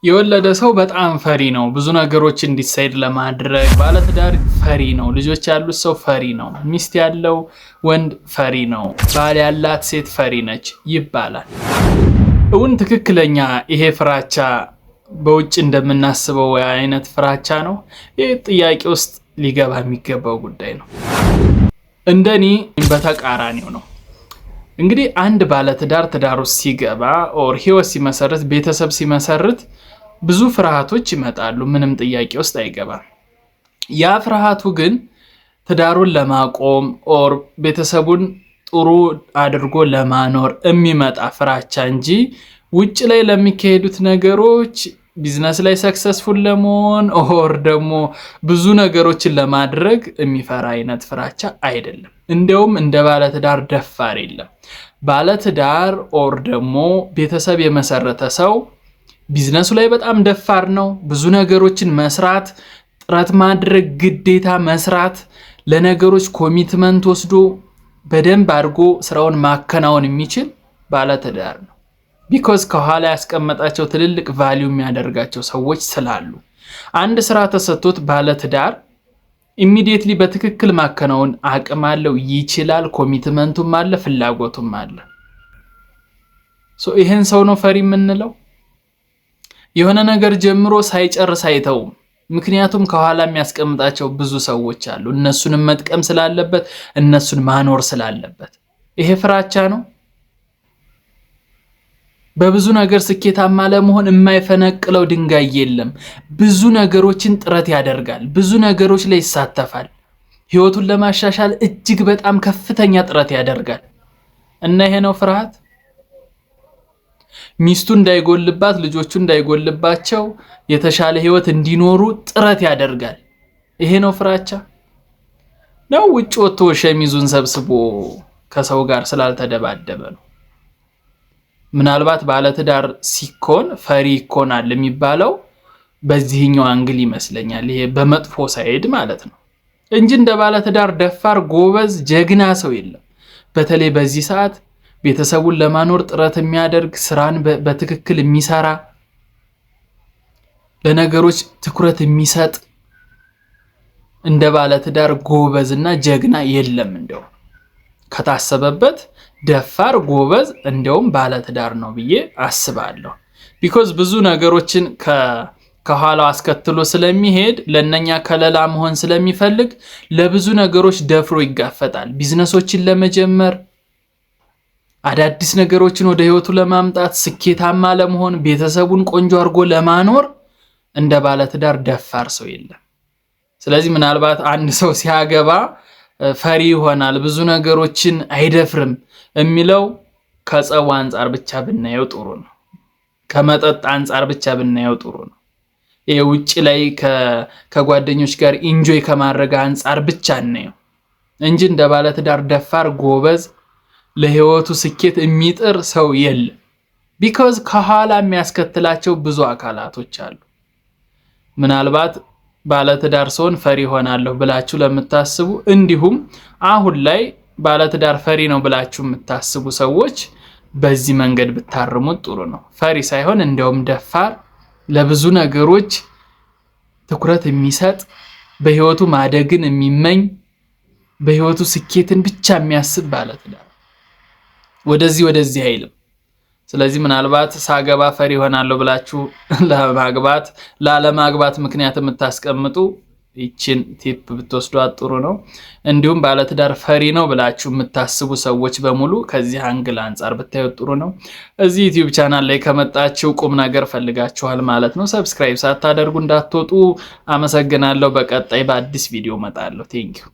የወለደ ሰው በጣም ፈሪ ነው። ብዙ ነገሮችን ዲሳይድ ለማድረግ ባለትዳር ፈሪ ነው። ልጆች ያሉት ሰው ፈሪ ነው። ሚስት ያለው ወንድ ፈሪ ነው። ባል ያላት ሴት ፈሪ ነች ይባላል። እውን ትክክለኛ ይሄ ፍራቻ በውጭ እንደምናስበው አይነት ፍራቻ ነው? ይህ ጥያቄ ውስጥ ሊገባ የሚገባው ጉዳይ ነው። እንደኔ በተቃራኒው ነው። እንግዲህ አንድ ባለትዳር ትዳር ውስጥ ሲገባ ኦር ህይወት ሲመሰርት ቤተሰብ ሲመሰርት ብዙ ፍርሃቶች ይመጣሉ። ምንም ጥያቄ ውስጥ አይገባም። ያ ፍርሃቱ ግን ትዳሩን ለማቆም ኦር ቤተሰቡን ጥሩ አድርጎ ለማኖር የሚመጣ ፍራቻ እንጂ ውጭ ላይ ለሚካሄዱት ነገሮች ቢዝነስ ላይ ሰክሰስፉል ለመሆን ኦር ደግሞ ብዙ ነገሮችን ለማድረግ የሚፈራ አይነት ፍራቻ አይደለም። እንደውም እንደ ባለትዳር ደፋር የለም። ባለትዳር ኦር ደግሞ ቤተሰብ የመሰረተ ሰው ቢዝነሱ ላይ በጣም ደፋር ነው። ብዙ ነገሮችን መስራት፣ ጥረት ማድረግ፣ ግዴታ መስራት፣ ለነገሮች ኮሚትመንት ወስዶ በደንብ አድርጎ ስራውን ማከናወን የሚችል ባለትዳር ነው። ቢኮዝ ከኋላ ያስቀመጣቸው ትልልቅ ቫልዩ የሚያደርጋቸው ሰዎች ስላሉ አንድ ስራ ተሰጥቶት ባለትዳር ኢሚዲየትሊ በትክክል ማከናወን አቅም አለው፣ ይችላል፣ ኮሚትመንቱም አለ፣ ፍላጎቱም አለ። ይሄን ሰው ነው ፈሪ የምንለው። የሆነ ነገር ጀምሮ ሳይጨርስ አይተውም። ምክንያቱም ከኋላ የሚያስቀምጣቸው ብዙ ሰዎች አሉ። እነሱንም መጥቀም ስላለበት፣ እነሱን ማኖር ስላለበት። ይሄ ፍራቻ ነው። በብዙ ነገር ስኬታማ ለመሆን የማይፈነቅለው ድንጋይ የለም። ብዙ ነገሮችን ጥረት ያደርጋል። ብዙ ነገሮች ላይ ይሳተፋል። ህይወቱን ለማሻሻል እጅግ በጣም ከፍተኛ ጥረት ያደርጋል። እና ይሄ ነው ፍርሃት። ሚስቱ እንዳይጎልባት፣ ልጆቹ እንዳይጎልባቸው የተሻለ ህይወት እንዲኖሩ ጥረት ያደርጋል። ይሄ ነው ፍራቻ ነው? ውጭ ወጥቶ ሸሚዙን ሰብስቦ ከሰው ጋር ስላልተደባደበ ነው? ምናልባት ባለትዳር ሲኮን ፈሪ ይኮናል የሚባለው በዚህኛው አንግል ይመስለኛል። ይሄ በመጥፎ ሳይድ ማለት ነው እንጂ እንደ ባለትዳር ደፋር ጎበዝ ጀግና ሰው የለም። በተለይ በዚህ ሰዓት ቤተሰቡን ለማኖር ጥረት የሚያደርግ፣ ስራን በትክክል የሚሰራ፣ ለነገሮች ትኩረት የሚሰጥ እንደ ባለትዳር ጎበዝና ጀግና የለም። እንደው ከታሰበበት ደፋር ጎበዝ እንደውም ባለትዳር ነው ብዬ አስባለሁ። ቢኮዝ ብዙ ነገሮችን ከኋላው አስከትሎ ስለሚሄድ ለነኛ ከለላ መሆን ስለሚፈልግ ለብዙ ነገሮች ደፍሮ ይጋፈጣል። ቢዝነሶችን ለመጀመር፣ አዳዲስ ነገሮችን ወደ ህይወቱ ለማምጣት፣ ስኬታማ ለመሆን፣ ቤተሰቡን ቆንጆ አድርጎ ለማኖር እንደ ባለትዳር ደፋር ሰው የለም። ስለዚህ ምናልባት አንድ ሰው ሲያገባ ፈሪ ይሆናል፣ ብዙ ነገሮችን አይደፍርም የሚለው ከጸው አንፃር ብቻ ብናየው ጥሩ ነው። ከመጠጥ አንፃር ብቻ ብናየው ጥሩ ነው። ውጭ ላይ ከጓደኞች ጋር ኢንጆይ ከማድረግ አንፃር ብቻ እናየው እንጂ እንደ ባለትዳር ደፋር ጎበዝ ለህይወቱ ስኬት የሚጥር ሰው የለም። ቢኮዝ ከኋላ የሚያስከትላቸው ብዙ አካላቶች አሉ። ምናልባት ባለትዳር ሰውን ፈሪ ሆናለሁ ብላችሁ ለምታስቡ፣ እንዲሁም አሁን ላይ ባለትዳር ፈሪ ነው ብላችሁ የምታስቡ ሰዎች በዚህ መንገድ ብታርሙት ጥሩ ነው። ፈሪ ሳይሆን እንደውም ደፋር፣ ለብዙ ነገሮች ትኩረት የሚሰጥ፣ በህይወቱ ማደግን የሚመኝ፣ በህይወቱ ስኬትን ብቻ የሚያስብ ባለትዳር ወደዚህ አይልም። ስለዚህ ምናልባት ሳገባ ፈሪ ሆናለሁ ብላችሁ ላለማግባት ምክንያት የምታስቀምጡ ይችን ቲፕ ብትወስዷት ጥሩ ነው። እንዲሁም ባለትዳር ፈሪ ነው ብላችሁ የምታስቡ ሰዎች በሙሉ ከዚህ አንግል አንፃር ብታዩት ጥሩ ነው። እዚህ ዩቲዩብ ቻናል ላይ ከመጣችሁ ቁም ነገር ፈልጋችኋል ማለት ነው። ሰብስክራይብ ሳታደርጉ እንዳትወጡ። አመሰግናለሁ። በቀጣይ በአዲስ ቪዲዮ እመጣለሁ። ቴንኪው።